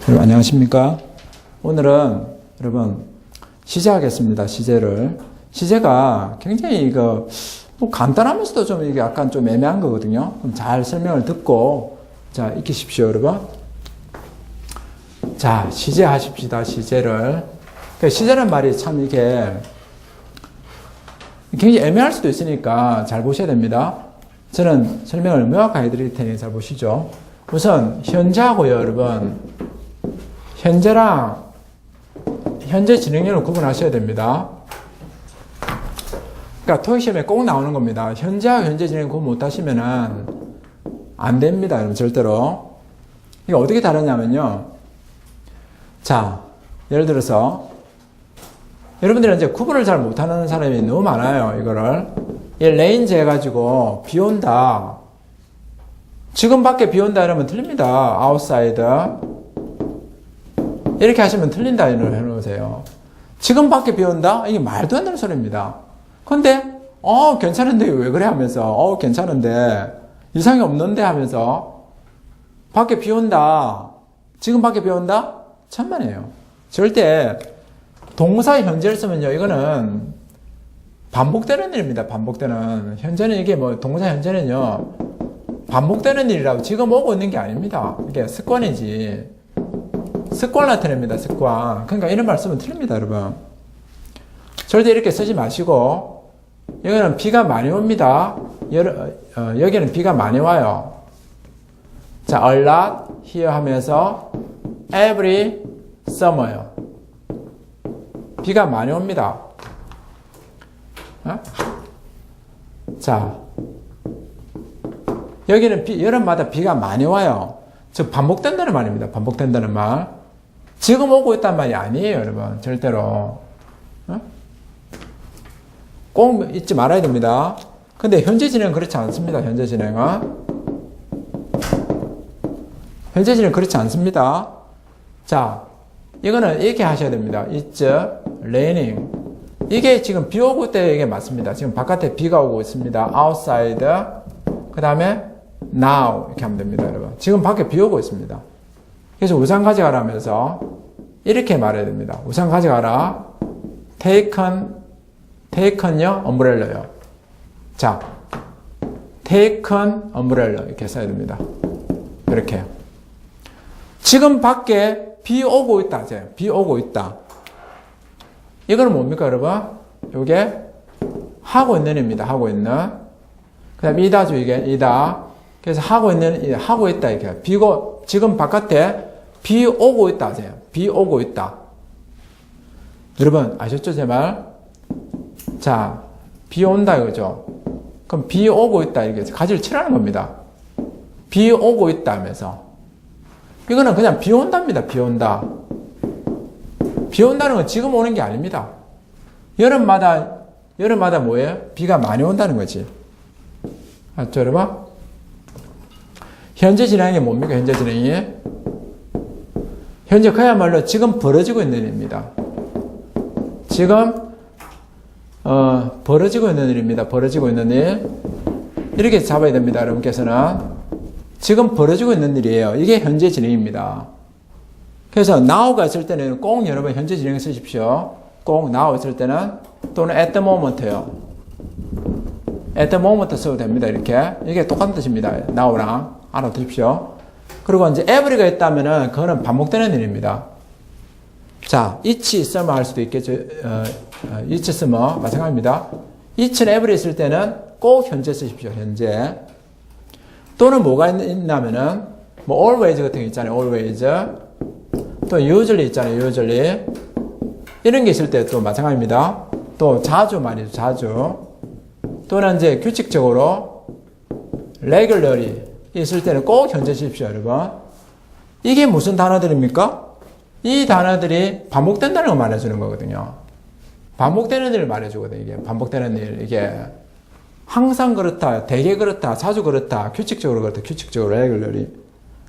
여러분 안녕하십니까? 오늘은 여러분 시제하겠습니다. 시제가 굉장히 이거 뭐 간단하면서도 좀 이게 약간 좀 애매한 거거든요. 그럼 잘 설명을 듣고 자 익히십시오, 여러분. 자 시제하십시다. 시제를. 시제란 말이 참 이게 굉장히 애매할 수도 있으니까 잘 보셔야 됩니다. 저는 설명을 명확하게 해드릴 테니 잘 보시죠. 우선 현재하고요, 여러분. 현재랑 현재 진행형을 구분하셔야 됩니다. 그러니까 토익 시험에 꼭 나오는 겁니다. 현재하고 현재 진행 구분 못하시면은 안 됩니다, 여러분. 절대로. 이게 어떻게 다르냐면요. 자, 예를 들어서 여러분들은 이제 구분을 잘 못하는 사람이 너무 많아요. 이거를 이 레인지 해가지고 비 온다. 지금 밖에 비 온다 이러면 틀립니다. outside 이렇게 하시면 틀린다 이런 해놓으세요. 지금 밖에 비 온다? 이게 말도 안 되는 소리입니다. 근데 괜찮은데 왜 그래 하면서 괜찮은데 이상이 없는데 하면서 밖에 비 온다. 지금 밖에 비 온다? 천만에요. 절대 동사 현재를 쓰면요. 이거는 반복되는 일입니다. 반복되는. 현재는 이게 뭐 동사 현재는요. 반복되는 일이라고 지금 오고 있는 게 아닙니다. 이게 습관이지. 습관 나타냅니다. 습관. 그러니까 이런 말 쓰면 틀립니다, 여러분. 절대 이렇게 쓰지 마시고 여기는 비가 많이 옵니다. 여기는 비가 많이 와요. 자, a lot here 하면서 every summer요. 비가 많이 옵니다. 자, 여기는 여름마다 비가 많이 와요. 즉 반복된다는 말입니다. 반복된다는 말. 지금 오고 있단 말이 아니에요, 여러분. 절대로. 꼭 잊지 말아야 됩니다. 근데 현재 진행은 그렇지 않습니다. 현재 진행은. 현재 진행은 그렇지 않습니다. 자, 이거는 이렇게 하셔야 됩니다. It's raining. 이게 지금 비 오고 있다 이게 맞습니다. 지금 바깥에 비가 오고 있습니다. outside. 그 다음에 now 이렇게 하면 됩니다, 여러분. 지금 밖에 비 오고 있습니다. 그래서 우산 가져가라 하면서 이렇게 말해야 됩니다. 우산 가져가라. taken요, umbrella요. 자, taken umbrella 이렇게 써야 됩니다. 이렇게. 지금 밖에 비 오고 있다. 비 오고 있다. 이거는 뭡니까, 여러분? 요게 하고 있는입니다. 하고 있는. 그 다음에 이다죠, 이게. 이다. 그래서 하고 있다, 이렇게. 지금 바깥에 비 오고 있다 하세요. 비 오고 있다. 여러분, 아셨죠, 제 말? 자, 비 온다, 이거죠. 그럼 비 오고 있다, 이렇게 가지를 치라는 겁니다. 비 오고 있다 하면서. 이거는 그냥 비 온답니다, 비 온다. 비 온다는 건 지금 오는 게 아닙니다. 여름마다 뭐예요? 비가 많이 온다는 거지. 맞죠, 여러분? 현재 진행이 뭡니까? 현재 진행이 현재 그야말로 지금 벌어지고 있는 일입니다. 지금 벌어지고 있는 일입니다. 벌어지고 있는 일. 이렇게 잡아야 됩니다. 여러분께서는 지금 벌어지고 있는 일이에요. 이게 현재 진행입니다. 그래서 now가 있을 때는 꼭 여러분 현재 진행 쓰십시오. 꼭 now 있을 때는 또는 at the moment요. at the moment 써도 됩니다. 이렇게. 이게 똑같은 뜻입니다. now랑 알아두십시오. 그리고 이제 every가 있다면은 그거는 반복되는 일입니다. 자, each summer 할 수도 있겠죠. each summer 마찬가지입니다. each는 every 있을 때는 꼭 현재 쓰십시오. 현재. 또는 뭐가 있냐면은 뭐 always 같은 게 있잖아요. always. 또 usually 있잖아요. usually. 이런 게 있을 때 또 마찬가지입니다. 또 자주 말이죠. 자주. 또는 이제 규칙적으로 regularly 있을 때는 꼭 현재 쓰십시오, 여러분. 이게 무슨 단어들입니까? 이 단어들이 반복된다는 걸 말해주는 거거든요. 반복되는 일을 말해주거든요. 이게 반복되는 일. 이게 항상 그렇다, 되게 그렇다, 자주 그렇다, 규칙적으로 그렇다, 규칙적으로 regularly.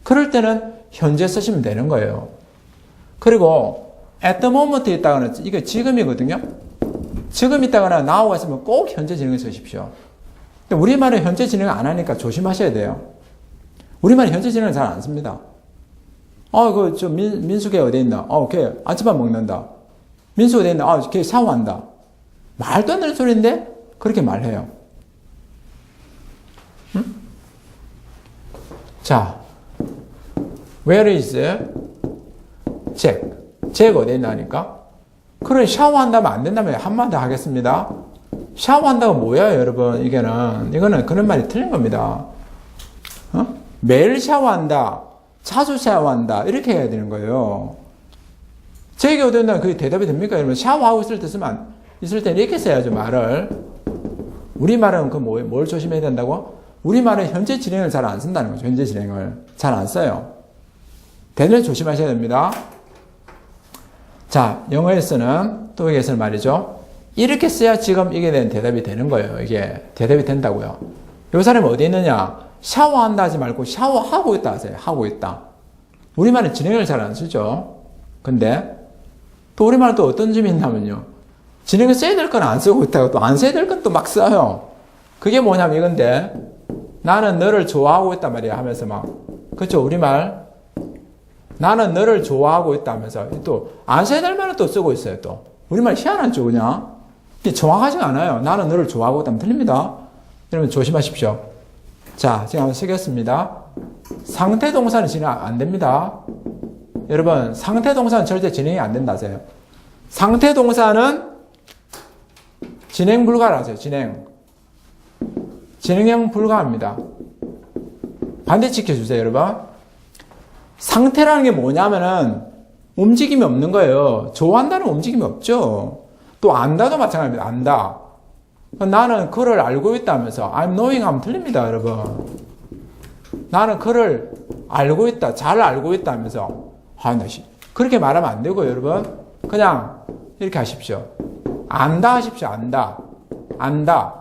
그럴 때는 현재 쓰시면 되는 거예요. 그리고 at the moment 있다가는 이게 지금이거든요. 지금 있다거나 now가 있으면 꼭 현재 진행을 쓰십시오. 근데 우리말은 현재 진행을 안 하니까 조심하셔야 돼요. 우리말은 현재 진행을 잘 안 씁니다. 민수 걔 어디 있나? 걔 아침밥 먹는다. 민수 어디 있나? 걔 샤워한다. 말도 안 되는 소리인데? 그렇게 말해요. 응? 자, where is Jack? 잭 어디 있나니까? 그래, 샤워한다면 안 된다면 한마디 하겠습니다. 샤워한다고 뭐야, 여러분? 이거는 그런 말이 틀린 겁니다. 매일 샤워한다. 자주 샤워한다. 이렇게 해야 되는 거예요. 잭이 어디 있나? 그게 대답이 됩니까? 여러분, 샤워하고 있을 때는 이렇게 써야죠, 말을. 우리말은 뭘 조심해야 된다고? 우리말은 현재 진행을 잘 안 쓴다는 거죠. 현재 진행을 잘 안 써요. 대단히 조심하셔야 됩니다. 자, 영어에서는, 토익에서는 말이죠. 이렇게 써야 지금 이게 대답이 되는 거예요. 이게 대답이 된다고요. 이 사람이 어디 있느냐? 샤워한다 하지 말고 샤워하고 있다 하세요. 하고 있다. 우리말은 진행을 잘 안 쓰죠. 근데 또 우리말은 또 어떤 점이 있냐면요. 진행을 써야 될 건 안 쓰고 있다고 또 안 써야 될 건 또 막 써요. 그게 뭐냐면 이건데 나는 너를 좋아하고 있단 말이야 하면서 막 그렇죠. 우리말 나는 너를 좋아하고 있다 하면서 또 안 써야 될 말은 또 쓰고 있어요. 또 우리말 희한하죠 그냥. 정확하지가 않아요. 나는 너를 좋아하고 있다면 틀립니다. 여러분 조심하십시오. 자, 지금 한번 쓰겠습니다. 상태 동사는 진행 안 됩니다. 여러분, 상태 동사는 절대 진행이 안 된다 하세요. 상태 동사는 진행 불가라세요. 진행형 불가합니다. 반대 지켜주세요, 여러분. 상태라는 게 뭐냐면은 움직임이 없는 거예요. 좋아한다는 움직임이 없죠. 또 안다도 마찬가지입니다. 안다. 나는 그를 알고 있다면서 I'm knowing 하면 틀립니다, 여러분. 나는 그를 알고 있다. 잘 알고 있다면서 그렇게 말하면 안 되고 여러분. 그냥 이렇게 하십시오. 안다 하십시오. 안다.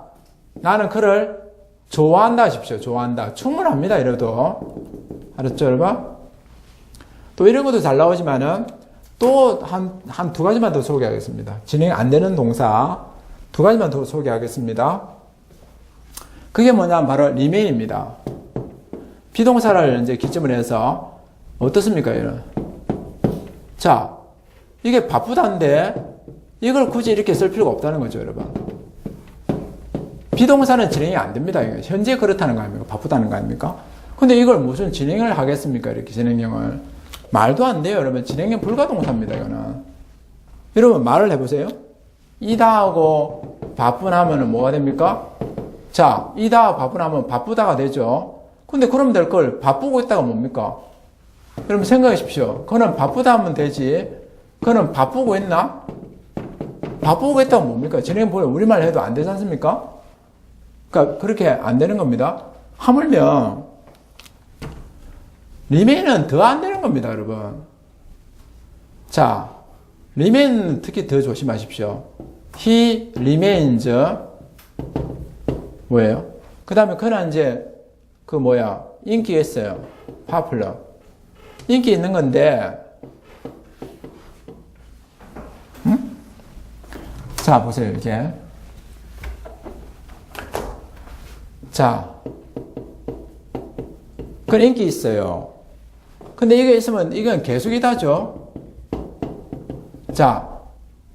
나는 그를 좋아한다 하십시오. 좋아한다. 충분합니다. 이래도. 알았죠, 여러분? 또 이런 것도 잘 나오지만은 또 한 두 가지만 더 소개하겠습니다. 진행 안 되는 동사 두 가지만 더 소개하겠습니다. 그게 뭐냐면 바로 remain입니다. 비동사를 이제 기점을 해서 어떻습니까, 이런? 자, 이게 바쁘다는데 이걸 굳이 이렇게 쓸 필요가 없다는 거죠, 여러분. 비동사는 진행이 안 됩니다. 현재 그렇다는 거 아닙니까? 바쁘다는 거 아닙니까? 근데 이걸 무슨 진행을 하겠습니까? 이렇게 진행형을. 말도 안 돼요, 여러분. 진행형 불가동사입니다, 이거는. 여러분, 말을 해보세요. 이다 하고 바쁜 하면은 뭐가 됩니까? 자, 이다 바쁜 하면 바쁘다가 되죠. 근데 그럼 될 걸 바쁘고 있다가 뭡니까? 여러분 생각해 보십시오. 그는 바쁘다 하면 되지. 그는 바쁘고 있나? 바쁘고 있다가 뭡니까? 진행형 보면 우리말 해도 안 되지 않습니까? 그러니까 그렇게 안 되는 겁니다. 하물며 remain은 더 안 되는 겁니다, 여러분. 자, remain 특히 더 조심하십시오. He remains 뭐예요? 그 다음에 그는 이제 인기가 있어요. popular. 인기 있는 건데 자, 보세요, 이렇게. 자, 그건 인기 있어요. 근데 이게 있으면 이건 계속이다죠. 자,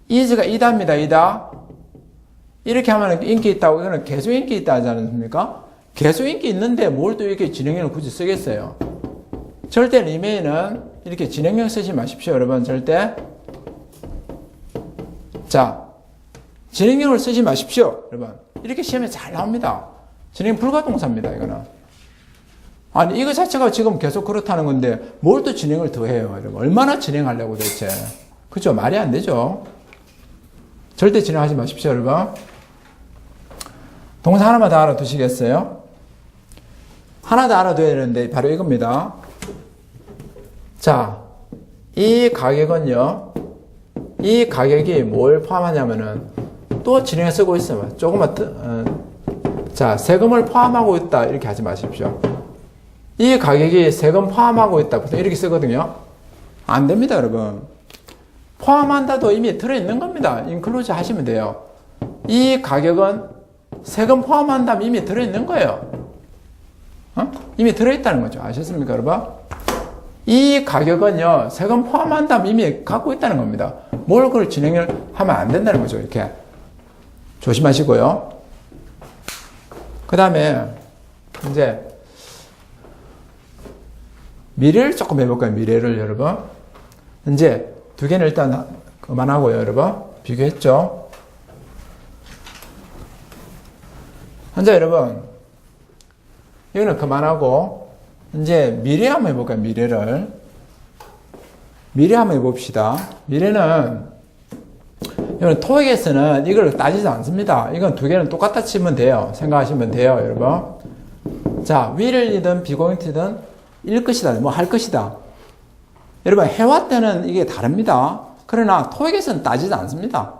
is가 이다입니다. 이다. 이렇게 하면 인기 있다고 이거는 계속 인기 있다 하지 않습니까? 계속 인기 있는데 뭘 또 이렇게 진행형을 굳이 쓰겠어요? 절대 remain은 이렇게 진행형 쓰지 마십시오, 여러분. 절대. 자, 진행형을 쓰지 마십시오, 여러분. 이렇게 시험에 잘 나옵니다. 진행 불가동사입니다, 이거는. 아니, 이거 자체가 지금 계속 그렇다는 건데, 뭘 또 진행을 더 해요, 여러분. 얼마나 진행하려고 대체. 그죠? 말이 안 되죠. 절대 진행하지 마십시오, 여러분. 동사 하나만 더 알아두시겠어요? 하나 더 알아둬야 되는데, 바로 이겁니다. 자, 이 가격은요, 이 가격이 뭘 포함하냐면은, 또 진행해 쓰고 있으면, 조금만, 자, 세금을 포함하고 있다. 이렇게 하지 마십시오. 이 가격이 세금 포함하고 있다. 보통 이렇게 쓰거든요. 안 됩니다, 여러분. 포함한다도 이미 들어있는 겁니다. 인클루즈 하시면 돼요. 이 가격은 세금 포함한다면 이미 들어있는 거예요. 이미 들어있다는 거죠. 아셨습니까, 여러분? 이 가격은요, 세금 포함한다면 이미 갖고 있다는 겁니다. 뭘 그걸 진행을 하면 안 된다는 거죠. 이렇게. 조심하시고요. 그 다음에, 이제, 미래를 조금 해볼까요? 미래를 여러분. 이제, 두 개는 일단 그만하고요, 여러분. 비교했죠? 현재 여러분, 이거는 그만하고, 이제 미래 한번 해볼까요? 미래를. 미래 한번 해봅시다. 미래는, 이건 토익에서는 이걸 따지지 않습니다. 이건 두 개는 똑같다 치면 돼요. 생각하시면 돼요, 여러분. 자, will이든 비공익이든 일 것이다, 뭐 할 것이다. 여러분, 해왔 때는 이게 다릅니다. 그러나 토익에서는 따지지 않습니다.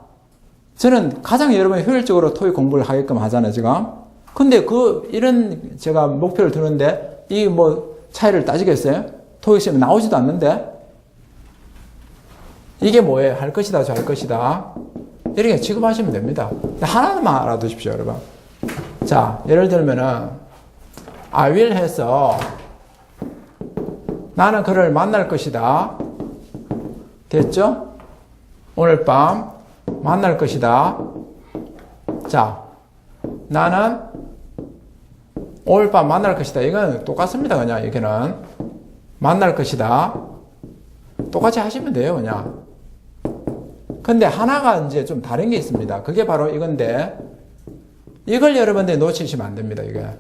저는 가장 여러분이 효율적으로 토익 공부를 하게끔 하잖아요, 지금. 근데 이런 제가 목표를 두는데, 이 뭐 차이를 따지겠어요? 토익 시험에 나오지도 않는데? 이게 뭐예요? 할 것이다, 저 할 것이다. 이렇게 취급하시면 됩니다. 하나만 알아두십시오, 여러분. 자, 예를 들면은, I will 해서, 나는 그를 만날 것이다. 됐죠? 오늘 밤, 만날 것이다. 자, 나는 오늘 밤 만날 것이다. 이건 똑같습니다. 그냥 이게는 만날 것이다. 똑같이 하시면 돼요. 그냥. 근데 하나가 이제 좀 다른 게 있습니다. 그게 바로 이건데 이걸 여러분들이 놓치시면 안 됩니다. 이거를.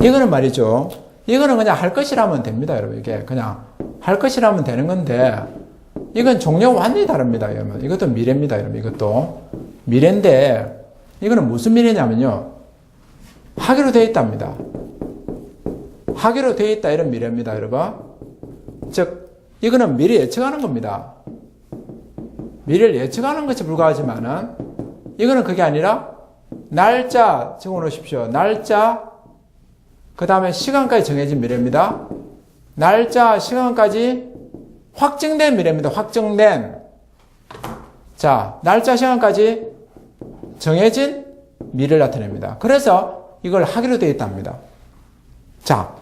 이거는 말이죠. 이거는 그냥 할 것이라면 됩니다. 여러분. 이게 그냥 할 것이라면 되는 건데 이건 종류가 완전히 다릅니다. 여러분. 이것도 미래입니다. 여러분. 이것도 미래인데 이거는 무슨 미래냐면요. 하기로 되어 있답니다. 하기로 되어 있다 이런 미래입니다. 여러분. 즉 이거는 미래 예측하는 겁니다. 미래를 예측하는 것에 불과하지만은 이거는 그게 아니라 날짜 적어놓으십시오. 날짜 그 다음에 시간까지 정해진 미래입니다. 날짜 시간까지 확정된 미래입니다. 확정된. 자, 날짜 시간까지 정해진 미래를 나타냅니다. 그래서 이걸 하기로 되어 있답니다. 자,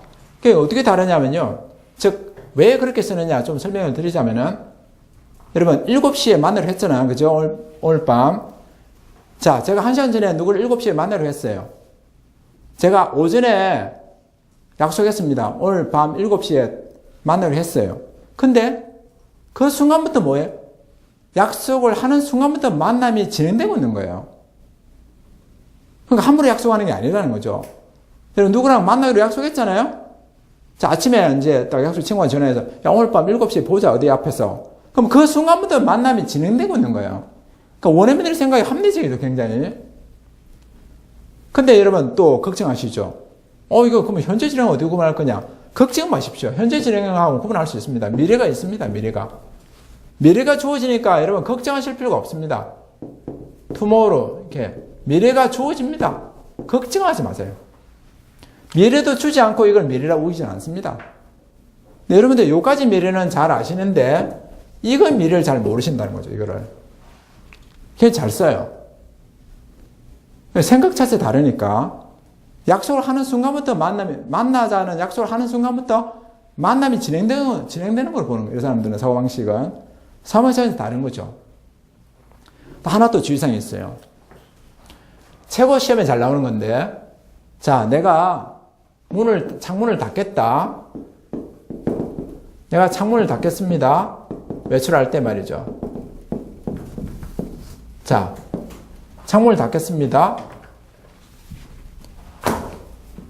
그게 어떻게 다르냐면요. 즉, 왜 그렇게 쓰느냐 좀 설명을 드리자면은, 여러분, 7시에 만나기로 했잖아요. 그죠? 오늘 밤. 자, 제가 1시간 전에 누구를 7시에 만나기로 했어요. 제가 오전에 약속했습니다. 오늘 밤 7시에 만나기로 했어요. 근데 그 순간부터 뭐예요? 약속을 하는 순간부터 만남이 진행되고 있는 거예요. 그러니까 함부로 약속하는 게 아니라는 거죠. 여러분, 누구랑 만나기로 약속했잖아요? 자, 아침에 이제 딱 약속 친구가 전화해서, 야, 오늘 밤 7시에 보자, 어디 앞에서. 그럼 그 순간부터 만남이 진행되고 있는 거예요. 그러니까 원어민들의 생각이 합리적이죠, 굉장히. 근데 여러분, 또 걱정하시죠? 이거 그러면 현재 진행은 어떻게 구분할 거냐? 걱정 마십시오. 현재 진행하고 구분할 수 있습니다. 미래가 있습니다, 미래가. 미래가 주어지니까 여러분, 걱정하실 필요가 없습니다. tomorrow, 이렇게. 미래가 주어집니다. 걱정하지 마세요. 미래도 주지 않고 이걸 미래라고 우기진 않습니다. 네, 여러분들 요까지 미래는 잘 아시는데 이건 미래를 잘 모르신다는 거죠. 이거를. 그게 잘 써요. 생각 자체 다르니까 약속을 하는 순간부터 만나자는 약속을 하는 순간부터 만남이 진행되는 걸 보는 거예요. 이 사람들은 사고방식은. 사무실에서 다른 거죠. 하나 또 주의사항이 있어요. 최고 시험에 잘 나오는 건데, 자, 내가 창문을 닫겠다. 내가 창문을 닫겠습니다. 외출할 때 말이죠. 자, 창문을 닫겠습니다.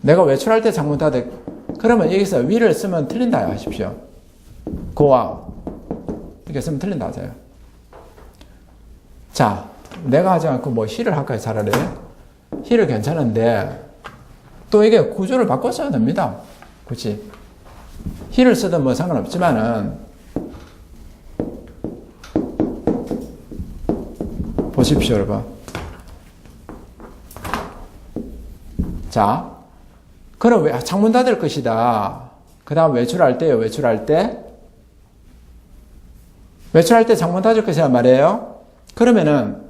내가 외출할 때 창문 닫을, 그러면 여기서 will을 쓰면 틀린다 하십시오. 고와. 이렇게 쓰면 틀린다 하세요. 자, 내가 하지 않고 뭐 he를 할까요, 차라리? he를 괜찮은데, 또 이게 구조를 바꿔 써야 됩니다. 그치? he를 쓰든 뭐 상관없지만은, 보십시오, 여러분. 자, 그럼 왜 창문 닫을 것이다. 그 다음 외출할 때요, 외출할 때. 외출할 때 창문 닫을 것이란 말이에요. 그러면은,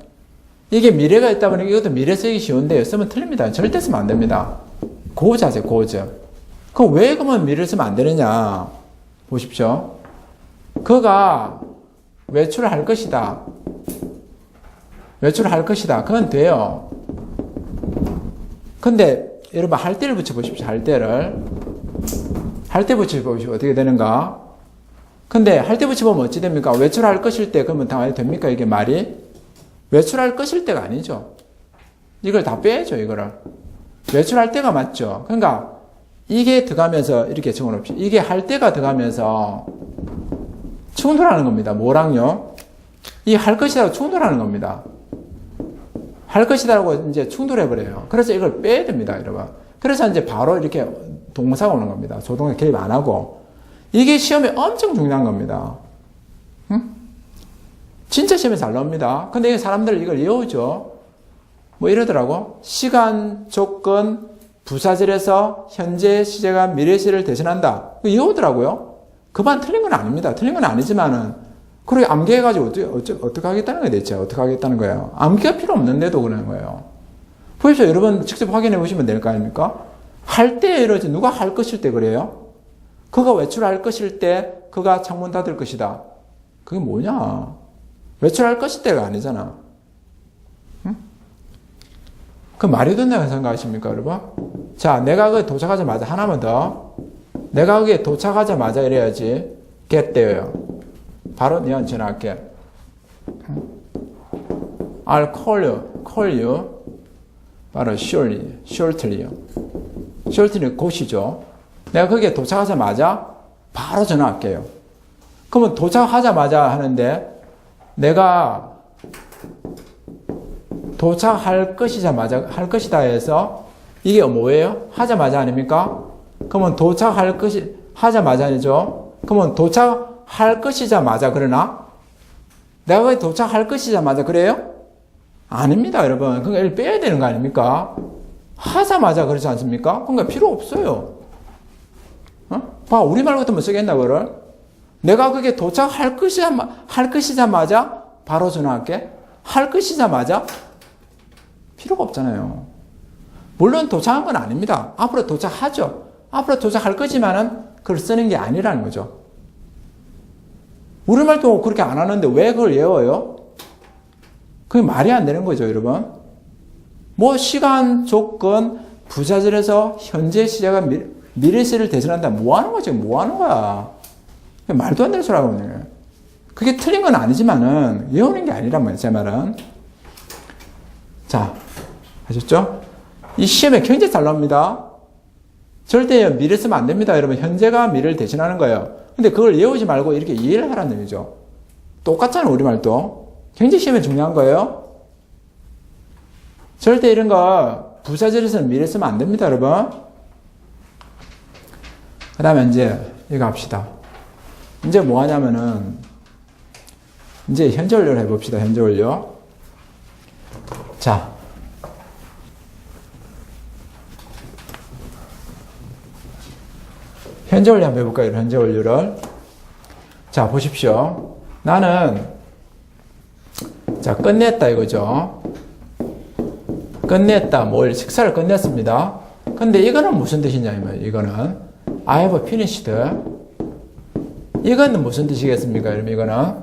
이게 미래가 있다 보니까 이것도 미래 쓰기 쉬운데요. 쓰면 틀립니다. 절대 쓰면 안 됩니다. 고자죠, 고자. 그럼 왜 그러면 미를 쓰면 안 되느냐? 보십시오. 그가 외출을 할 것이다. 외출을 할 것이다. 그건 돼요. 근데 여러분 할 때를 붙여보십시오. 할 때를. 할 때 붙여보십시오. 어떻게 되는가? 근데 할 때 붙여보면 어찌 됩니까? 외출할 것일 때 그러면 당연히 됩니까? 이게 말이? 외출할 것일 때가 아니죠. 이걸 다 빼야죠. 이거를. 외출할 때가 맞죠. 그러니까 이게 들어가면서 이렇게 적어놓읍시다. 이게 할 때가 들어가면서 충돌하는 겁니다. 뭐랑요? 이 할 것이라고 충돌하는 겁니다. 할 것이다라고 이제 충돌해버려요. 그래서 이걸 빼야 됩니다, 여러분. 그래서 이제 바로 이렇게 동사가 오는 겁니다. 조동사 개입 안 하고. 이게 시험에 엄청 중요한 겁니다. 응? 진짜 시험에 잘 나옵니다. 근데 사람들 이걸 외우죠. 뭐 이러더라고. 시간, 조건, 부사절에서 현재 시제가 미래 시를 대신한다. 외우더라고요. 그만 틀린 건 아닙니다. 틀린 건 아니지만은, 그렇게 암기해가지고 어떻게 하겠다는 거예요, 대체? 어떻게 하겠다는 거예요? 암기가 필요 없는데도 그러는 거예요. 보십시오. 여러분 직접 확인해 보시면 될 거 아닙니까? 할 때 이러지. 누가 할 것일 때 그래요? 그가 외출할 것일 때, 그가 창문 닫을 것이다. 그게 뭐냐? 외출할 것일 때가 아니잖아. 응? 그 말이 된다고 생각하십니까, 여러분? 자, 내가 거기 도착하자마자 하나만 더. 내가 거기에 도착하자마자 이래야지. get there요. 바로 내가 전화할게. I'll call you. 바로 shortly요. shortly 곧이죠. 내가 거기에 도착하자마자 바로 전화할게요. 그러면 도착하자마자 하는데 내가 도착할 것이자마자 할 것이다 해서 이게 뭐예요? 하자마자 아닙니까? 그러면 도착할 것이 하자마자죠. 그러면 도착할 것이자마자 그러나 내가 거기 도착할 것이자마자 그래요? 아닙니다, 여러분. 그러니까 이걸 빼야 되는 거 아닙니까? 하자마자 그렇지 않습니까? 그러니까 필요 없어요. 봐, 우리말 같으면 쓰겠나, 그걸? 내가 그게 도착할 것이자마자 바로 전화할게. 할 것이자마자 필요가 없잖아요. 물론 도착한 건 아닙니다. 앞으로 도착하죠. 앞으로 도착할 거지만은 그걸 쓰는 게 아니라는 거죠. 우리말도 그렇게 안 하는데 왜 그걸 외워요? 그게 말이 안 되는 거죠, 여러분. 뭐 시간, 조건, 부사절에서 현재 시제가 미래 시를 대신한다. 뭐 하는 거지? 뭐 하는 거야? 말도 안 되는 소리 하고 있네. 그게 틀린 건 아니지만은 외우는 게 아니란 말이에요, 제 말은. 자, 아셨죠? 이 시험에 굉장히 잘 나옵니다. 절대 미래 쓰면 안 됩니다, 여러분. 현재가 미래를 대신하는 거예요. 근데 그걸 외우지 말고 이렇게 이해를 하라는 얘기죠. 똑같잖아요, 우리말도. 굉장히 시험에 중요한 거예요. 절대 이런 거 부사절에서는 미래 쓰면 안 됩니다, 여러분. 그 다음에 이제 이거 합시다. 이제 뭐 하냐면은 이제 현재 완료를 해봅시다. 현재 완료. 자, 현재 완료 한번 해볼까요? 현재 완료를. 자, 보십시오. 나는 자, 끝냈다 이거죠. 끝냈다. 뭘 식사를 끝냈습니다. 근데 이거는 무슨 뜻이냐면 이거는 I have finished. 이거는 무슨 뜻이겠습니까? 여러분 이거는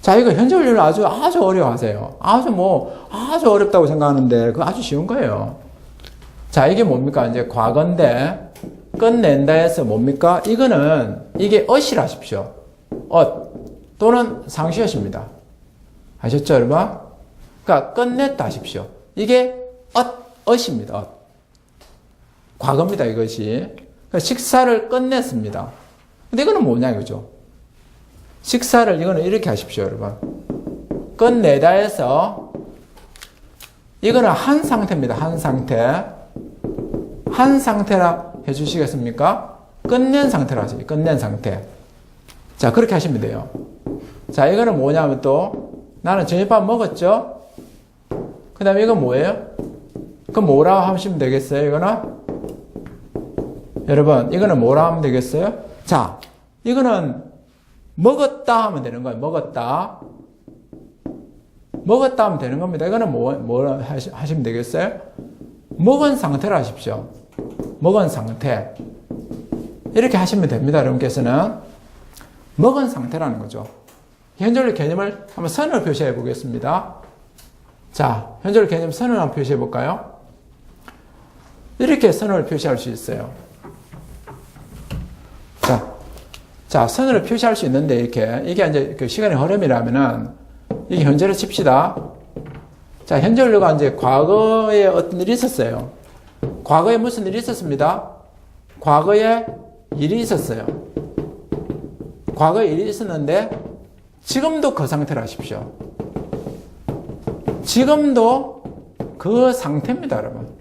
자, 이거 현재 완료를 아주 어려워하세요. 아주 어렵다고 생각하는데 그거 아주 쉬운 거예요. 자, 이게 뭡니까? 이제 과거인데 끝낸다 해서 뭡니까? 이게 ot이라 하십시오. 또는 상시ot입니다. 아셨죠, 여러분? 그러니까 끝냈다 하십시오. 이게 ot입니다. 과거입니다, 이것이. 그러니까 식사를 끝냈습니다. 근데 이거는 뭐냐, 이거죠. 식사를, 이거는 이렇게 하십시오, 여러분. 끝내다 해서, 이거는 한 상태입니다, 한 상태. 한 상태라 해주시겠습니까? 끝낸 상태라 하세요, 끝낸 상태. 자, 그렇게 하시면 돼요. 자, 이거는 뭐냐면 또, 나는 저녁밥 먹었죠? 그 다음에 이건 뭐예요? 그럼 뭐라고 하시면 되겠어요, 이거는? 여러분, 이거는 뭐라 하면 되겠어요? 자, 이거는 먹었다 하면 되는 거예요. 먹었다 하면 되는 겁니다. 이거는 뭐라 하시면 되겠어요? 먹은 상태라 하십시오. 먹은 상태. 이렇게 하시면 됩니다. 여러분께서는 먹은 상태라는 거죠. 현재완료 개념을 한번 선을 표시해 보겠습니다. 자, 현재완료 개념 선을 한번 표시해 볼까요? 이렇게 선을 표시할 수 있어요. 자, 선을 표시할 수 있는데 이렇게 이게 이제 그 시간의 흐름이라면은 이게 현재를 칩시다. 자, 현재완료가 이제 과거에 어떤 일이 있었어요. 과거에 무슨 일이 있었습니다. 과거에 일이 있었어요. 과거에 일이 있었는데 지금도 그 상태로 하십시오. 지금도 그 상태입니다, 여러분.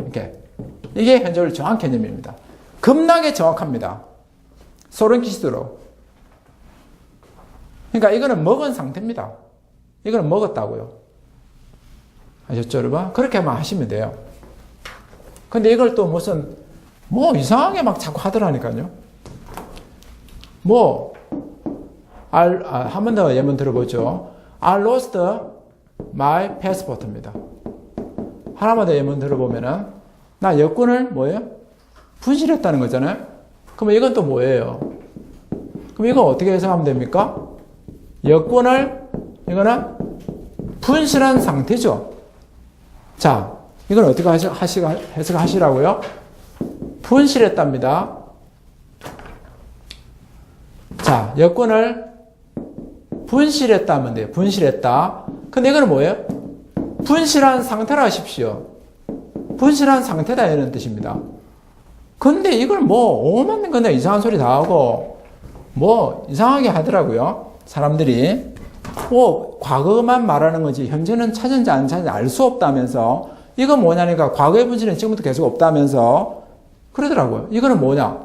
이게 현재완료 정확 개념입니다. 겁나게 정확합니다. 소름 끼치도록. 그러니까 이거는 먹은 상태입니다. 이거는 먹었다고요. 아셨죠, 여러분? 그렇게만 하시면 돼요. 근데 이걸 또 무슨 이상하게 막 자꾸 하더라니까요. 한 번 더 예문 들어보죠. I lost my passport입니다. 하나만 더 예문 들어보면은 나 여권을 분실했다는 거잖아요. 그럼 이건 또 뭐예요? 그럼 이건 어떻게 해석하면 됩니까? 여권을 이거는 분실한 상태죠. 자, 이건 어떻게 해석하시라고요? 분실했답니다. 자, 여권을 분실했다면 돼요. 분실했다. 근데 이거는 뭐예요? 분실한 상태라 하십시오. 분실한 상태다 이런 뜻입니다. 근데 이걸 오만 건데 이상한 소리 다 하고 이상하게 하더라고요. 사람들이 과거만 말하는 거지 현재는 찾은지 안 찾은지 알 수 없다면서 이건 뭐냐니까 과거의 분실은 지금부터 계속 없다면서 그러더라고요. 이거는 뭐냐?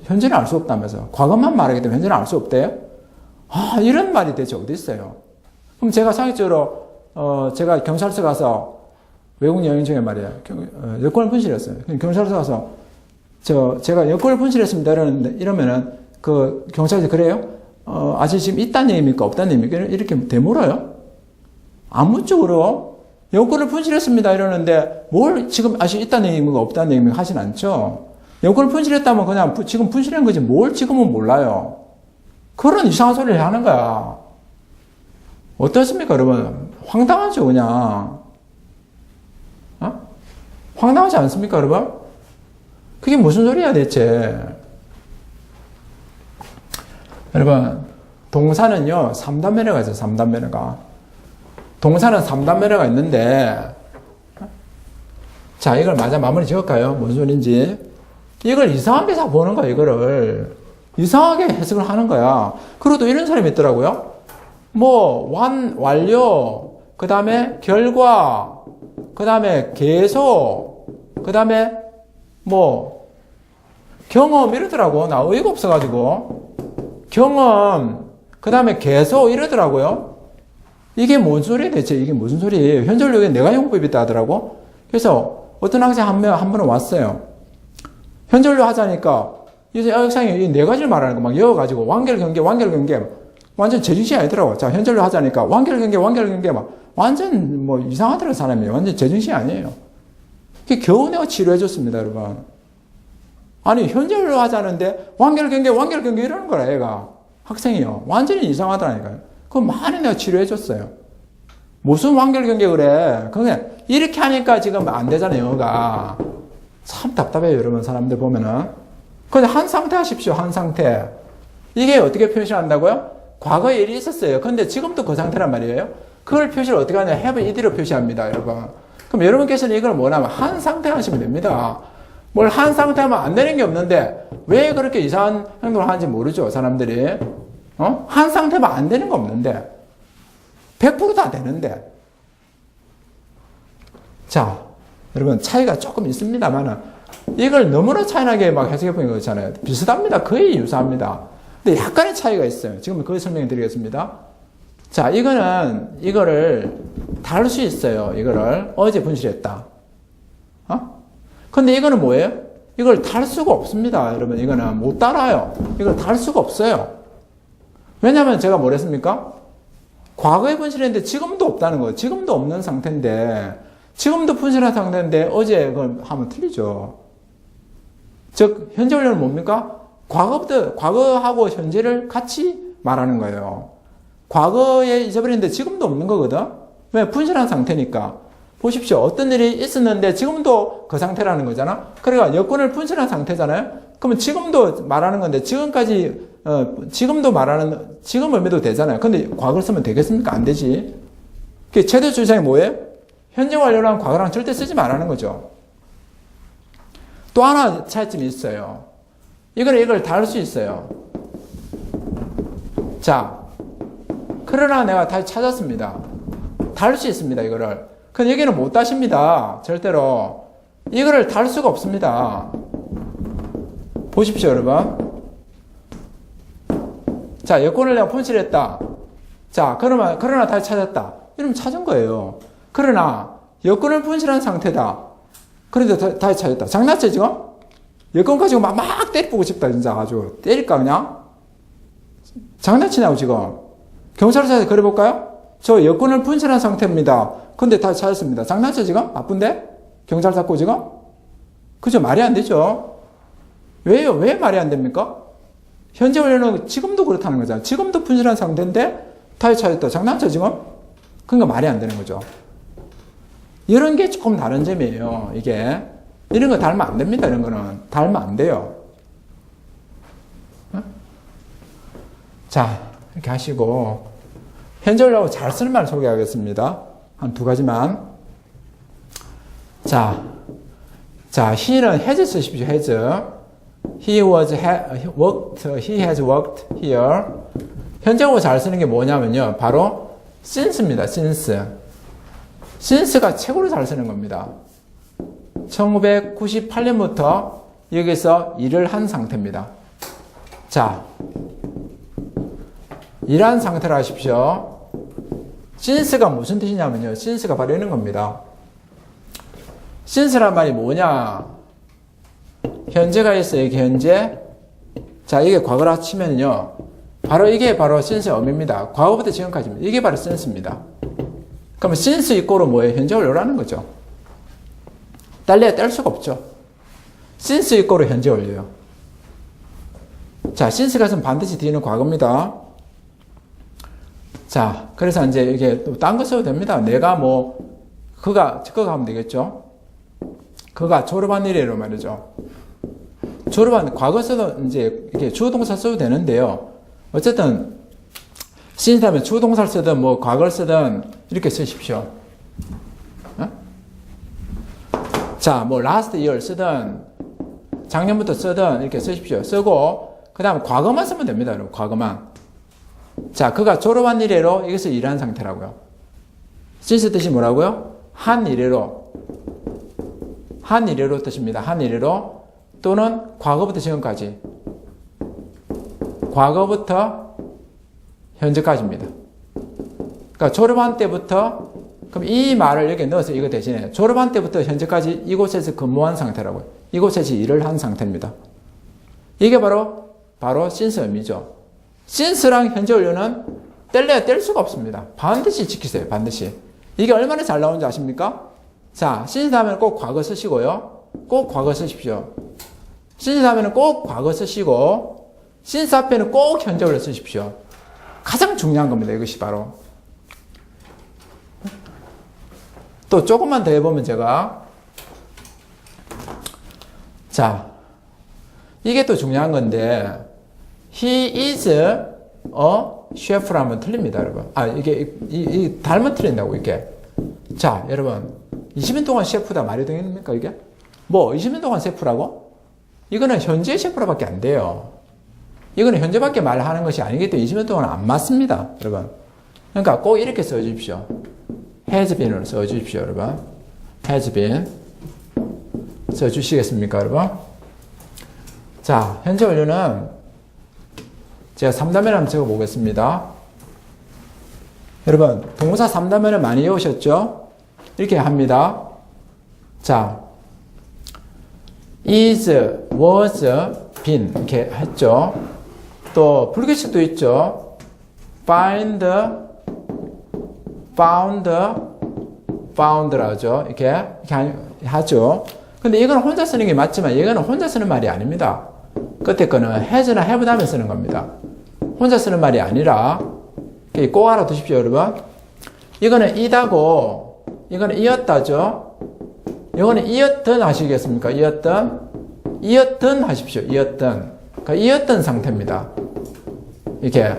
현재는 알 수 없다면서 과거만 말하기 때문에 현재는 알 수 없대요? 이런 말이 대체 어디 있어요? 그럼 제가 상식적으로 제가 경찰서 가서 외국 여행 중에 말이에요. 여권을 분실했어요. 경찰서 가서 제가 여권을 분실했습니다. 이러면은 그 경찰이 그래요? 아직 지금 있다는 얘기입니까? 없다는 얘기입니까? 이렇게 되물어요? 아무쪽으로 여권을 분실했습니다. 이러는데 뭘 지금 아직 있다는 얘기입니까? 없다는 얘기입니까? 하진 않죠. 여권을 분실했다면 그냥 지금 분실한 거지 뭘 지금은 몰라요. 그런 이상한 소리를 하는 거야. 어떻습니까, 여러분? 황당하죠, 그냥. 황당하지 않습니까, 여러분? 그게 무슨 소리야, 대체? 여러분, 동사는요, 3단 매너가 있어요, 3단 매너가. 동사는 3단 매너가 있는데, 자, 이걸 마무리 지을까요? 무슨 소리인지. 이걸 이상하게 다 보는 거야, 이거를. 이상하게 해석을 하는 거야. 그리고 또 이런 사람이 있더라고요. 완료, 그 다음에 결과, 그 다음에 계속, 그 다음에 경험 이러더라고. 나 어이가 없어가지고. 경험, 그 다음에 계속 이러더라고요. 이게 뭔 소리야 대체? 이게 무슨 소리예요? 현재완료에 내가 용법이 있다 하더라고. 그래서 어떤 학생 한 분은 왔어요. 현재완료 하자니까 이제 학생이 네 가지를 말하는 거 막 이어가지고 완결경계 완전 제정신이 아니더라고. 자, 현재완료 하자니까 완결경계 막 완전 이상하더라고 사람이. 완전 제정신이 아니에요. 그게 겨우 내가 치료해줬습니다, 여러분. 아니, 현재완료 하자는데 완결경계 이러는 거라, 얘가. 학생이요. 완전히 이상하더라니까요. 그럼 많이 내가 치료해줬어요. 무슨 완결경계 그래. 그게 이렇게 하니까 지금 안 되잖아요, 영어가. 참 답답해요, 여러분. 사람들 보면은. 근데 한 상태 하십시오, 한 상태. 이게 어떻게 표시한다고요? 과거에 일이 있었어요. 근데 지금도 그 상태란 말이에요. 그걸 표시를 어떻게 하냐? have ed로 표시합니다, 여러분. 그럼 여러분께서는 이걸 뭐냐면 한 상태 하시면 됩니다. 뭘 한 상태 하면 안 되는 게 없는데 왜 그렇게 이상한 행동을 하는지 모르죠, 사람들이. 한 상태면 안 되는 거 없는데 100% 다 되는데. 자, 여러분 차이가 조금 있습니다만은 이걸 너무나 차이나게 막 해석해 보는 거 있잖아요. 비슷합니다. 거의 유사합니다. 근데 약간의 차이가 있어요. 지금 그걸 설명해 드리겠습니다. 자, 이거를 다룰 수 있어요. 이거를 어제 분실했다. 근데 이거는 뭐예요? 이걸 달 수가 없습니다. 여러분, 이거는 못 달아요. 이걸 달 수가 없어요. 왜냐하면 제가 뭐랬습니까? 과거에 분실했는데 지금도 없다는 거예요. 지금도 없는 상태인데, 지금도 분실한 상태인데 어제 그걸 하면 틀리죠. 즉 현재 완료는 뭡니까? 과거하고 현재를 같이 말하는 거예요. 과거에 잊어버렸는데 지금도 없는 거거든. 왜? 분실한 상태니까. 보십시오. 어떤 일이 있었는데 지금도 그 상태라는 거잖아. 그러니까 여건을 분실한 상태잖아요. 그러면 지금도 말하는 건데 지금까지 지금도 말하는 지금 의미도 되잖아요. 근데 과거를 쓰면 되겠습니까? 안 되지. 최대 주장이 뭐예요? 현재 완료랑 과거랑 절대 쓰지 말라는 거죠. 또 하나 차이점이 있어요. 이걸 다룰 수 있어요. 자, 그러나 내가 다시 찾았습니다. 다룰 수 있습니다, 이거를. 근데 여기는 못 다십니다. 절대로. 이거를 다룰 수가 없습니다. 보십시오, 여러분. 자, 여권을 내가 분실했다. 자, 그러나 다시 찾았다. 이러면 찾은 거예요. 그러나, 여권을 분실한 상태다. 그런데 다시 찾았다. 장난쳐, 지금? 여권 가지고 막 때리고 싶다, 진짜. 아주. 때릴까, 그냥? 장난치냐고, 지금. 경찰서에 그래볼까요? 저 여권을 분실한 상태입니다. 근데 다시 찾았습니다. 장난쳐, 지금? 바쁜데? 경찰 잡고 지금? 그죠? 말이 안 되죠? 왜요? 왜 말이 안 됩니까? 현재 완료는 지금도 그렇다는 거잖아요. 지금도 분실한 상태인데 다시 찾았다. 장난쳐, 지금? 그러니까 말이 안 되는 거죠. 이런 게 조금 다른 점이에요. 이게. 이런 거 달면 안 됩니다. 이런 거는. 달면 안 돼요. 자, 이렇게 하시고, 현재 완료하고 잘 쓸 말 소개하겠습니다. 한 두 가지만. 자, he는 has 쓰십시오. has. He has worked here. 현재고 잘 쓰는 게 뭐냐면요. 바로 since입니다. since가 최고로 잘 쓰는 겁니다. 1998년부터 여기서 일을 한 상태입니다. 자, 일한 상태로 하십시오. since가 무슨 뜻이냐면요. since가 바로 이런 겁니다. since란 말이 뭐냐? 현재가 있어요. 이게 현재. 자, 이게 과거라 치면요. 이게 바로 since의 의미입니다. 과거부터 지금까지입니다. 이게 바로 since입니다. 그러면 since 이꼬로 뭐예요? 현재 완료라는 거죠. 뗄래야 뗄 수가 없죠. since 이꼬로 현재 완료요. 자, since가 있으면 반드시 뒤는 과거입니다. 자, 그래서 이제 이게 또 딴 거 써도 됩니다. 내가 그가 하면 되겠죠. 그가 졸업한 이래로 말이죠. 과거 써도 이제 이게 주어동사 써도 되는데요. 어쨌든, since 하면 주어동사를 쓰든 과거를 쓰든 이렇게 쓰십시오. 어? 자, last year 쓰든 작년부터 쓰든 이렇게 쓰십시오. 쓰고, 그 다음에 과거만 쓰면 됩니다. 여러분, 과거만. 자, 그가 졸업한 이래로 여기서 일한 상태라고요. since 뜻이 뭐라고요? 한 이래로 뜻입니다. 한 이래로 또는 과거부터 지금까지. 과거부터 현재까지입니다. 그러니까 졸업한 때부터 그럼 이 말을 여기에 넣어서 이거 대신에 졸업한 때부터 현재까지 이곳에서 근무한 상태라고요. 이곳에서 일을 한 상태입니다. 이게 바로 since 의미죠. since랑 현재 완료는 뗄래야 뗄 수가 없습니다. 반드시 지키세요. 반드시. 이게 얼마나 잘 나오는지 아십니까? 자, since 하면 꼭 과거 쓰시고요. 꼭 과거 쓰십시오. since 하면 꼭 과거 쓰시고 since 앞에는 꼭 현재 완료 쓰십시오. 가장 중요한 겁니다. 이것이 바로. 또 조금만 더 해보면 제가 자, 이게 또 중요한 건데 He is a chef라면 틀립니다, 여러분. 이게 닮은 틀린다고, 이게. 자, 여러분. 20년 동안 셰프다 말이 되겠습니까, 이게? 20년 동안 셰프라고? 이거는 현재 셰프라밖에 안 돼요. 이거는 현재밖에 말하는 것이 아니기 때문에 20년 동안 안 맞습니다, 여러분. 그러니까 꼭 이렇게 써주십시오. has been으로 써주십시오, 여러분. has been. 써주시겠습니까, 여러분? 자, 현재 완료는 제가 3단면을 한번 적어보겠습니다. 여러분, 동사 3단면을 많이 외우셨죠? 이렇게 합니다. 자, is, was, been 이렇게 했죠. 또 불규칙도 있죠. find, found, found라죠. 이렇게 하죠. 근데 이건 혼자 쓰는 게 맞지만 이거는 혼자 쓰는 말이 아닙니다. 끝에 거는 has나 have 다음에 쓰는 겁니다. 혼자 쓰는 말이 아니라 꼭 알아두십시오, 여러분. 이거는 이다고 이거는 이었다죠. 이거는 이었던 하시겠습니까? 이었던 하십시오. 이었던. 그러니까 이었던 상태입니다. 이렇게.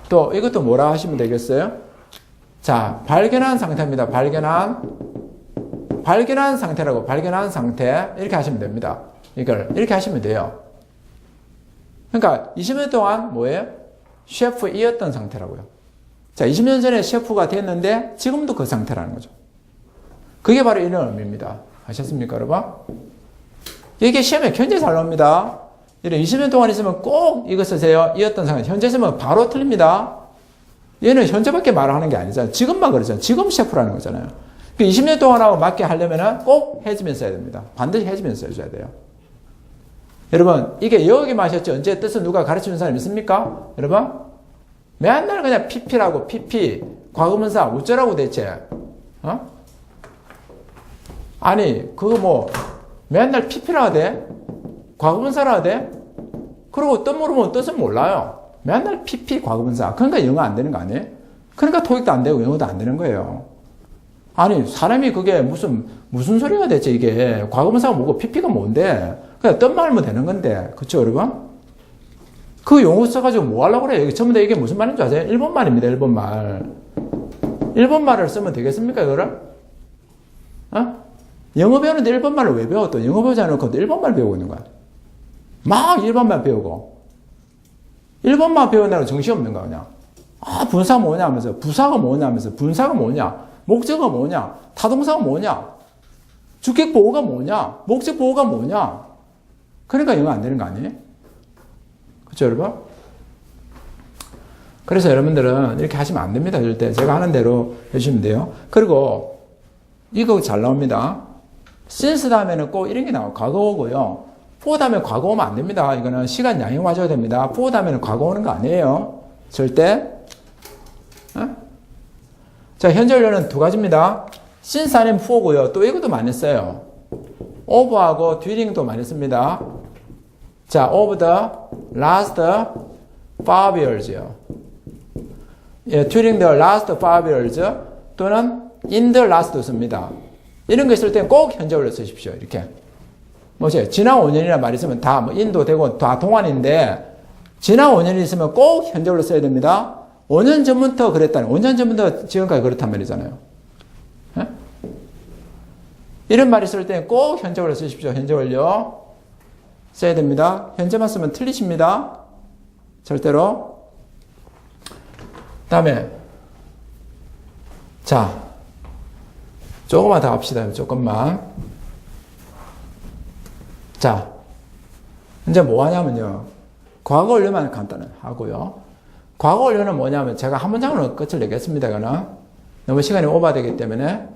또 이것도 뭐라 하시면 되겠어요? 자, 발견한 상태입니다. 발견한 상태라고. 발견한 상태. 이렇게 하시면 됩니다. 이걸 이렇게 하시면 돼요. 그러니까 20년 동안 뭐예요? 셰프이었던 상태라고요. 자, 20년 전에 셰프가 됐는데 지금도 그 상태라는 거죠. 그게 바로 이런 의미입니다. 아셨습니까, 여러분? 이게 시험에 현재 잘 나옵니다. 이런 20년 동안 있으면 꼭 이거 쓰세요. 이었던 상태. 현재 쓰면 바로 틀립니다. 얘는 현재밖에 말을 하는 게 아니잖아요. 지금만 그러잖아요. 지금 셰프라는 거잖아요. 20년 동안하고 맞게 하려면 꼭 해지면 써야 됩니다. 반드시 해지면 써줘야 돼요. 여러분, 이게 여기 마셨죠? 언제 뜻을 누가 가르치는 사람 있습니까? 여러분? 맨날 그냥 PP라고, PP. 과거문사, 어쩌라고 대체? 아니, 그거 뭐, 맨날 PP라 하대? 과거문사라 하대? 그리고 뜻 모르면 뜻은 몰라요. 맨날 PP 과거문사. 그러니까 영어 안 되는 거 아니에요? 그러니까 토익도 안 되고 영어도 안 되는 거예요. 아니, 사람이 그게 무슨 소리가 대체 이게. 과거문사가 뭐고 PP가 뭔데? 그냥 뜻만 알면 되는 건데. 그쵸, 여러분? 그 용어 써가지고 뭐 하려고 그래요? 전부 다 이게 무슨 말인 줄 아세요? 일본말입니다, 일본말. 일본말을 쓰면 되겠습니까, 이거를? 영어 배우는데 일본말을 왜 배워? 또 영어 배우지 않고 일본말 배우고 있는 거야. 막 일본말 배우고. 일본말 배운다고 정신없는 거야, 그냥. 분사 뭐냐 하면서, 부사가 뭐냐 하면서, 분사가 뭐냐, 목적어가 뭐냐, 타동사가 뭐냐, 주격 보호가 뭐냐, 목적 보호가 뭐냐. 그러니까 영어 안 되는 거 아니에요? 그렇죠, 여러분? 그래서 여러분들은 이렇게 하시면 안 됩니다. 이럴 때 제가 하는 대로 해주시면 돼요. 그리고 이거 잘 나옵니다. since 다음에는 꼭 이런 게 나와요. 과거오고요. for 다음에 과거 오면 안 됩니다. 이거는 시간 양형하셔야 됩니다. for 다음에는 과거 오는 거 아니에요. 절대. 자, 현재 완료는 두 가지입니다. since 아니면 for고요. 또 이것도 많이 써요. of하고 during도 많이 씁니다. 자, over the last 5 years요. 예, during the last 5 years 또는 in the last도 씁니다. 이런 거 있을 땐 꼭 현재 완료 쓰십시오. 이렇게. 뭐죠? 지난 5년이라는 말이 있으면 다 뭐 인도 되고 다 동안인데 지난 5년이 있으면 꼭 현재 완료 써야 됩니다. 5년 전부터 그랬다는 5년 전부터 지금까지 그렇단 말이잖아요. 예? 이런 말이 있을 땐 꼭 현재 완료 쓰십시오. 현재 완료 써야 됩니다. 현재만 쓰면 틀리십니다. 절대로. 다음에 자, 조금만 더 합시다. 조금만. 자, 이제 뭐 하냐면요. 과거 완료만 간단히 하고요. 과거 완료는 뭐냐면 제가 한 문장으로 끝을 내겠습니다. 이거는 너무 시간이 오버되기 때문에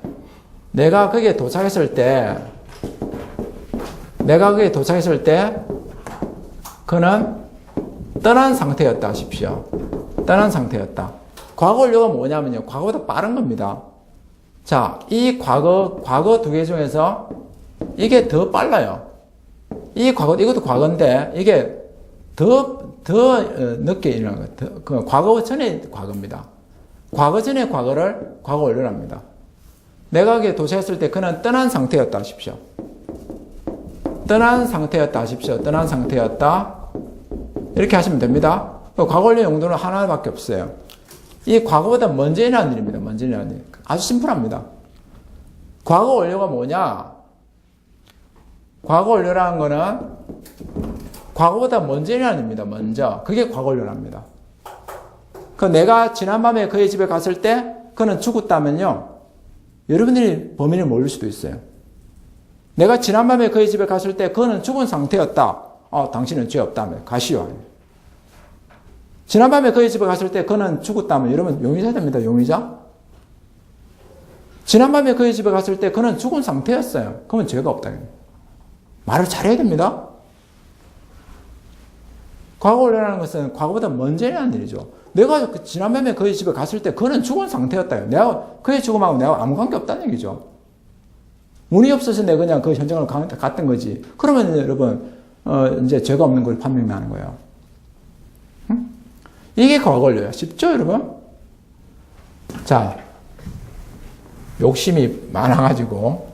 내가 거기에 도착했을 때 그는 떠난 상태였다 하십시오. 떠난 상태였다. 과거 완료가 뭐냐면요. 과거보다 빠른 겁니다. 자, 이 과거 두 개 중에서 이게 더 빨라요. 이것도 과거인데 이게 더 늦게 일어나는 거예요. 과거 전의 과거입니다. 과거 전의 과거를 과거 완료합니다. 내가 거기에 도착했을 때 그는 떠난 상태였다 하십시오. 떠난 상태였다 하십시오. 떠난 상태였다. 이렇게 하시면 됩니다. 과거 완료 용도는 하나밖에 없어요. 이 과거보다 먼저 일어난 일입니다. 먼저 일어난 일. 아주 심플합니다. 과거 완료가 뭐냐? 과거 완료라는 거는 과거보다 먼저 일어난 일입니다. 먼저. 그게 과거 완료랍니다. 내가 지난밤에 그의 집에 갔을 때 그는 죽었다면요. 여러분들이 범인을 모를 수도 있어요. 내가 지난밤에 그의 집에 갔을 때 그는 죽은 상태였다. 당신은 죄 없다면 가시오. 지난밤에 그의 집에 갔을 때 그는 죽었다면 여러분 용의자 됩니다. 용의자. 지난밤에 그의 집에 갔을 때 그는 죽은 상태였어요. 그러면 죄가 없다. 말을 잘해야 됩니다. 과거 완료라는 것은 과거보다 먼저 일어난 일이죠. 내가 지난밤에 그의 집에 갔을 때 그는 죽은 상태였다. 내가 그의 죽음하고 내가 아무 관계 없다는 얘기죠. 운이 없어서 내가 그냥 그 현장을 갔던 거지. 그러면 여러분, 이제 죄가 없는 걸 판명이 나는 거예요. 응? 이게 과거 원료예요. 쉽죠, 여러분? 자, 욕심이 많아가지고,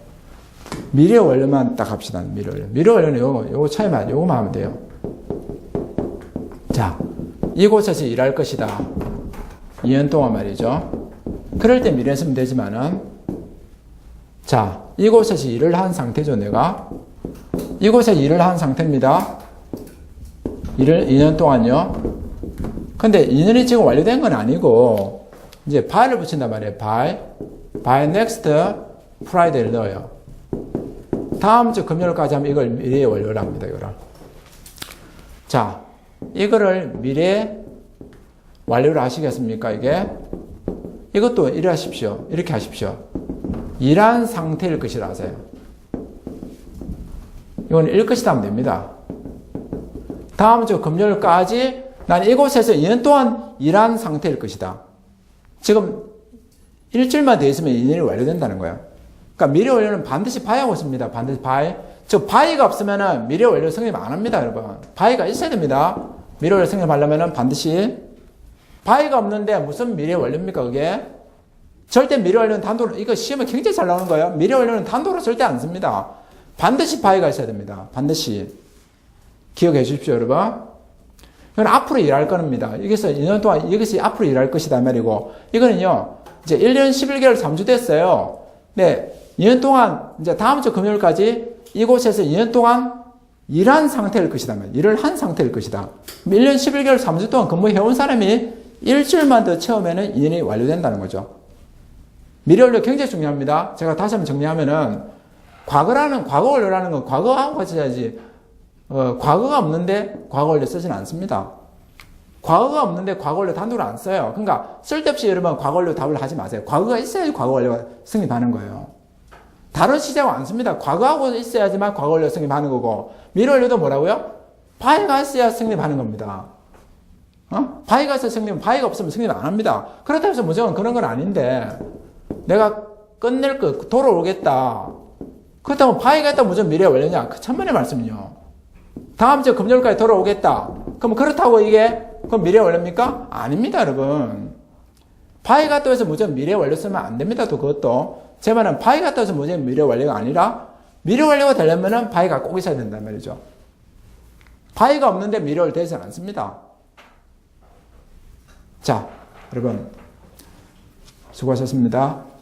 미래 원료만 딱 합시다. 미래 원료. 미래 원료는 요거 차이만, 요거만 하면 돼요. 자, 이곳에서 일할 것이다. 2년 동안 말이죠. 그럴 때 미래 쓰면 되지만은, 자, 이곳에서 일을 한 상태죠, 내가. 이곳에 일을 한 상태입니다. 일을 2년 동안요. 근데 2년이 지금 완료된 건 아니고, 이제 by를 붙인단 말이에요. by next Friday를 넣어요. 다음 주 금요일까지 하면 이걸 미래에 완료를 합니다, 이거를. 자, 이거를 미래에 완료를 하시겠습니까, 이게? 이것도 이래 하십시오. 이렇게 하십시오. 일한 상태일 것이라 하세요. 이건 일 것이다 하면 됩니다. 다음 주 금요일까지 난 이곳에서 2년 동안 일한 상태일 것이다. 지금 일주일만 더 있으면 2년이 완료된다는 거예요. 그러니까 미래 완료는 반드시 by하고 있습니다. 반드시 by. 저 by가 없으면 미래 완료 성립 안 합니다, 여러분. by가 있어야 됩니다. 미래 완료 성립하려면 반드시 by가 없는데 무슨 미래 완료입니까, 그게? 절대 미래 완료는 단도로, 이거 시험에 굉장히 잘 나오는 거예요. 미래 완료는 단도로 절대 안 씁니다. 반드시 by가 있어야 됩니다. 반드시. 기억해 주십시오, 여러분. 이건 앞으로 일할 겁니다. 여기서 2년 동안, 여기서 앞으로 일할 것이다, 말이고. 이거는요, 이제 1년 11개월 3주 됐어요. 네, 2년 동안, 이제 다음 주 금요일까지 이곳에서 2년 동안 일한 상태일 것이다. 일을 한 상태일 것이다. 1년 11개월 3주 동안 근무해온 사람이 일주일만 더 채우면은 2년이 완료된다는 거죠. 미래 완료 굉장히 중요합니다. 제가 다시 한번 정리하면은, 과거 완료라는 건 과거하고 같이 해야지, 과거가 없는데 과거 완료 쓰지는 않습니다. 과거가 없는데 과거 완료 단도를 안 써요. 그러니까 쓸데없이 여러분 과거 완료 답을 하지 마세요. 과거가 있어야지 과거 완료가 성립하는 거예요. 다른 시제하고 안 씁니다. 과거하고 있어야지만 과거 완료 성립하는 거고, 미래 완료도 뭐라고요? by가 있어야 성립하는 겁니다. by가 있어야 by가 없으면 성립 안 합니다. 그렇다고 해서 무조건 그런 건 아닌데, 내가 끝낼 거, 돌아오겠다. 그렇다고 by가 있다고 무조건 미래 완료냐? 그 천만의 말씀이요. 다음 주 금요일까지 돌아오겠다. 그럼 그렇다고 이게, 그럼 미래 완료입니까? 아닙니다, 여러분. by가 있다고 해서 무조건 미래 완료 쓰면 안 됩니다, 또 그것도. 제 말은 by가 있다고 해서 무조건 미래 완료가 아니라, 미래 완료가 되려면은 by가 꼭 있어야 된단 말이죠. by가 없는데 미래 완료 되지 않습니다. 자, 여러분. 수고하셨습니다.